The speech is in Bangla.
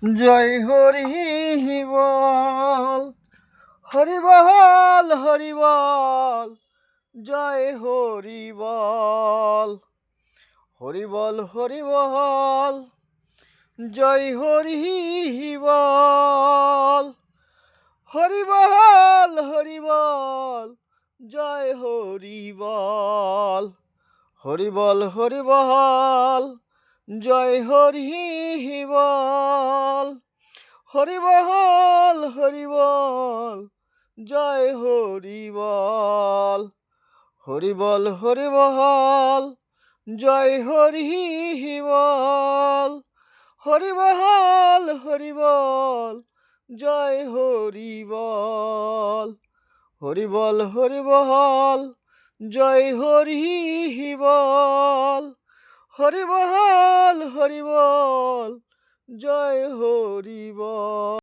জয় হরি বল, হরি বল, হরি বল, জয় হরি বল, হরি বল, হরি বল, জয় হরি বল, হরি বল, হরি বল, জয় হরি বল, হরি বল, হরি বল, জয় হরি বল, হরি বল, হরি বল, জয় হরি বল, হরি বল, হরি বল, জয় হরি বল, হরি বল, হরি বল, জয় হরি বল, হরি বল, হরি বল, জয় হরি বল, হরি বল, হরি বল, জয় হরি